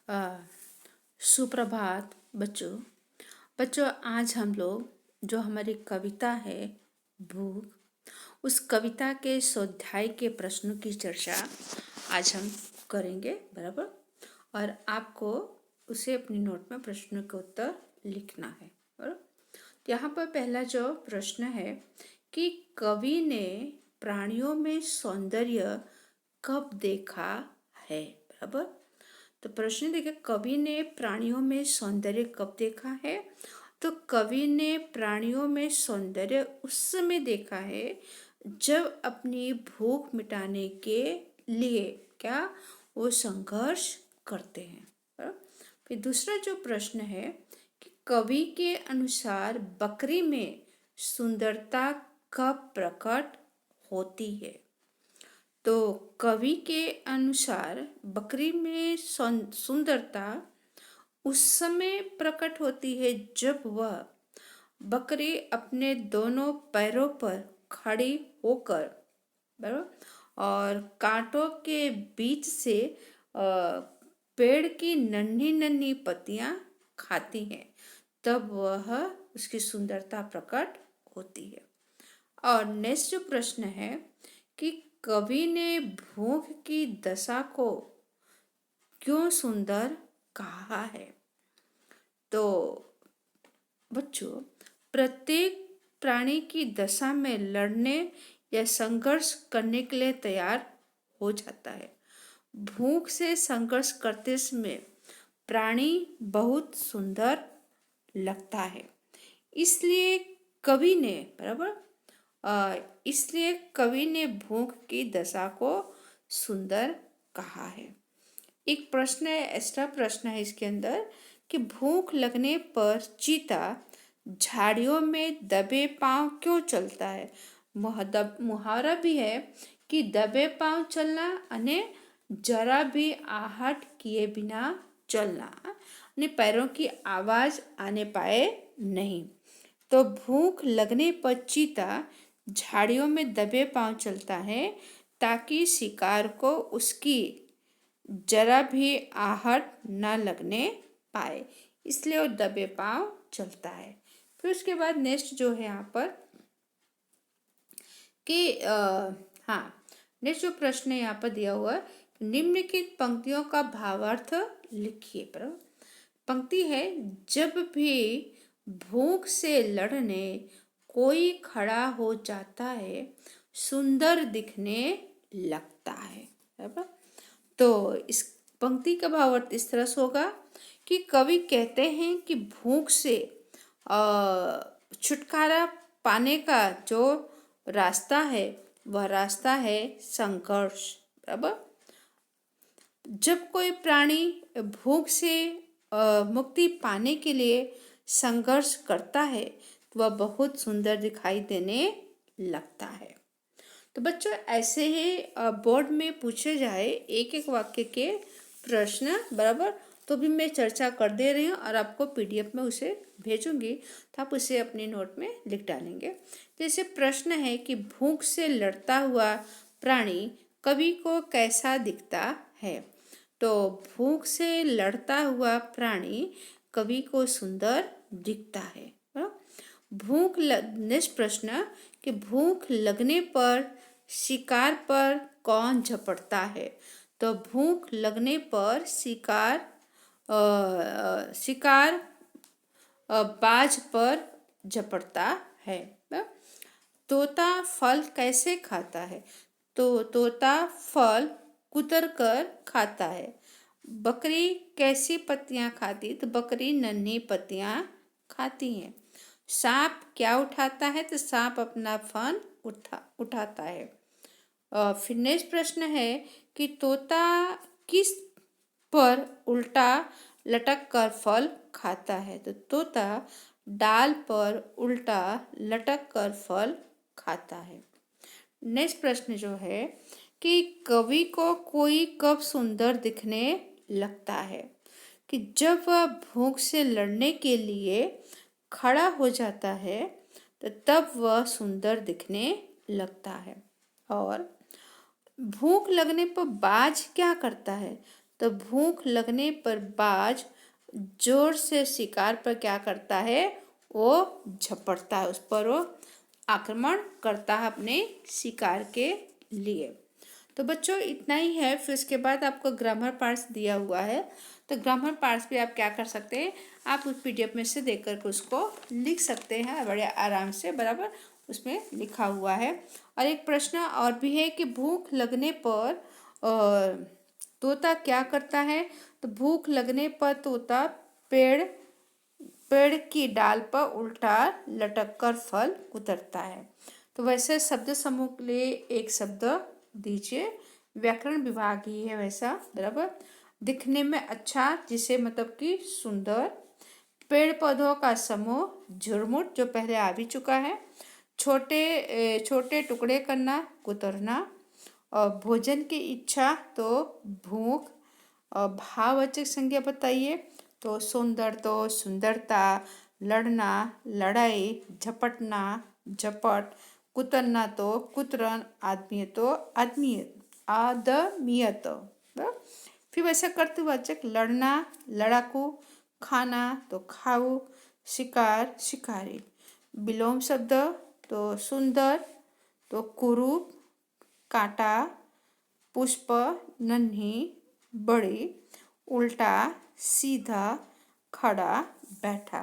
अ, सुप्रभात बच्चों। बच्चों, आज हम लोग जो हमारी कविता है भूख, उस कविता के स्वाध्याय के प्रश्नों की चर्चा आज हम करेंगे, बराबर। और आपको उसे अपनी नोट में प्रश्नों का उत्तर लिखना है, बराबर। तो यहाँ पर पहला जो प्रश्न है कि कवि ने प्राणियों में सौंदर्य कब देखा है, बराबर। तो प्रश्न देखिए, कवि ने प्राणियों में सौंदर्य कब देखा है। तो कवि ने प्राणियों में सौंदर्य उस समय देखा है जब अपनी भूख मिटाने के लिए क्या वो संघर्ष करते हैं। फिर दूसरा जो प्रश्न है कि कवि के अनुसार बकरी में सुंदरता कब प्रकट होती है। तो कवि के अनुसार बकरी में सुंदरता उस समय प्रकट होती है जब वह बकरी अपने दोनों पैरों पर खड़ी होकर, बराबर, और कांटों के बीच से पेड़ की नन्ही नन्ही पत्तियां खाती हैं, तब वह उसकी सुंदरता प्रकट होती है। और नेक्स्ट जो प्रश्न है कि कवि ने भूख की दशा को क्यों सुंदर कहा है। तो बच्चों, प्रत्येक प्राणी की दशा में लड़ने या संघर्ष करने के लिए तैयार हो जाता है। भूख से संघर्ष करते समय प्राणी बहुत सुंदर लगता है। इसलिए कवि ने, बराबर, इसलिए कवि ने भूख की दशा को सुंदर कहा है। एक प्रश्न है, एक्स्ट्रा प्रश्न है इसके अंदर कि भूख लगने पर चीता झाड़ियों में दबे पांव क्यों चलता है। मुहावरा भी है कि दबे पांव चलना अने जरा भी आहट किए बिना चलना, अपने पैरों की आवाज आने पाए नहीं। तो भूख लगने पर चीता झाड़ियों में दबे पांव चलता है ताकि शिकार को उसकी जरा भी आहट न लगने पाए, इसलिए वो दबे पांव चलता है। फिर उसके बाद नेक्स्ट जो है यहाँ पर कि हाँ, नेक्स्ट जो प्रश्न है यहाँ पर दिया हुआ है, निम्नलिखित पंक्तियों का भावार्थ लिखिए। पर पंक्ति है, जब भी भूख से लड़ने कोई खड़ा हो जाता है सुंदर दिखने लगता है, बराबर। तो इस पंक्ति का भावार्थ इस तरह से होगा कि कवि कहते हैं कि भूख से छुटकारा पाने का जो रास्ता है वह रास्ता है संघर्ष, बराबर। जब कोई प्राणी भूख से मुक्ति पाने के लिए संघर्ष करता है तो वह बहुत सुंदर दिखाई देने लगता है। तो बच्चों, ऐसे ही बोर्ड में पूछे जाए एक एक वाक्य के प्रश्न, बराबर, तो भी मैं चर्चा कर दे रही हूँ और आपको पीडीएफ में उसे भेजूंगी, तो आप उसे अपनी नोट में लिख डालेंगे। जैसे प्रश्न है कि भूख से लड़ता हुआ प्राणी कवि को कैसा दिखता है। तो भूख से लड़ता हुआ प्राणी कवि को सुंदर दिखता है। नेक्स्ट प्रश्न कि भूख लगने पर शिकार पर कौन झपटता है। तो भूख लगने पर शिकार बाज पर झपटता है। तोता फल कैसे खाता है। तो तोता फल कुतर कर खाता है। बकरी कैसी पत्तियां खाती, तो बकरी नन्ही पत्तियां खाती हैं। सांप क्या उठाता है, तो सांप अपना फन उठाता है। फिर नेक्स्ट प्रश्न है कि तोता किस पर उल्टा लटक कर फल खाता है। तो तोता डाल पर उल्टा लटक कर फल खाता है। नेक्स्ट प्रश्न जो है कि कवि को कोई कब सुंदर दिखने लगता है। कि जब वह भूख से लड़ने के लिए खड़ा हो जाता है तो तब वह सुंदर दिखने लगता है। और भूख लगने पर बाज क्या करता है। तो भूख लगने पर बाज जोर से शिकार पर क्या करता है, वो झपटता है, उस पर वो आक्रमण करता है अपने शिकार के लिए। तो बच्चों इतना ही है। फिर उसके बाद आपको ग्रामर पार्ट्स दिया हुआ है, तो ग्रामर पार्ट्स भी आप क्या कर सकते हैं, आप उस पीडीएफ में से देख करके उसको लिख सकते हैं बड़े आराम से, बराबर उसमें लिखा हुआ है। और एक प्रश्न और भी है कि भूख लगने पर तोता क्या करता है। तो भूख लगने पर तोता पेड़ पेड़ की डाल पर उल्टा लटक कर फल कुतरता है। तो वैसे शब्द समूह के लिए एक शब्द दीजिए, व्याकरण विभाग ही है वैसा, बराबर। दिखने में अच्छा, जिसे मतलब कि सुंदर। पेड़ पौधों का समूह झुरमुट, जो पहले आ भी चुका है। छोटे छोटे टुकड़े करना, कुतरना। और भोजन की इच्छा, तो भूख। और भाववाचक संज्ञा बताइए, तो सुंदर तो सुंदरता, लड़ना लड़ाई, झपटना झपट, कुतरना तो कुतरन, आदमी तो आदमियत आदमियत। फिर वैसे कर्तवाचक, लड़ना लड़ाकू, खाना तो खाऊ, शिकार शिकारी। विलोम शब्द, तो सुंदर तो कुरूप, कांटा, पुष्प नन्ही बड़ी, उल्टा सीधा, खड़ा बैठा।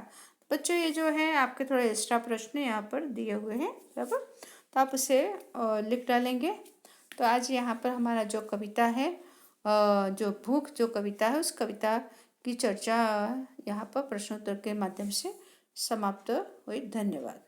बच्चों ये जो है आपके थोड़े एक्स्ट्रा प्रश्न यहाँ पर दिए हुए हैं, बराबर, तो आप उसे लिख डालेंगे। तो आज यहाँ पर हमारा जो कविता है, जो भूख जो कविता है, उस कविता की चर्चा यहाँ पर प्रश्नोत्तर के माध्यम से समाप्त हुई। धन्यवाद।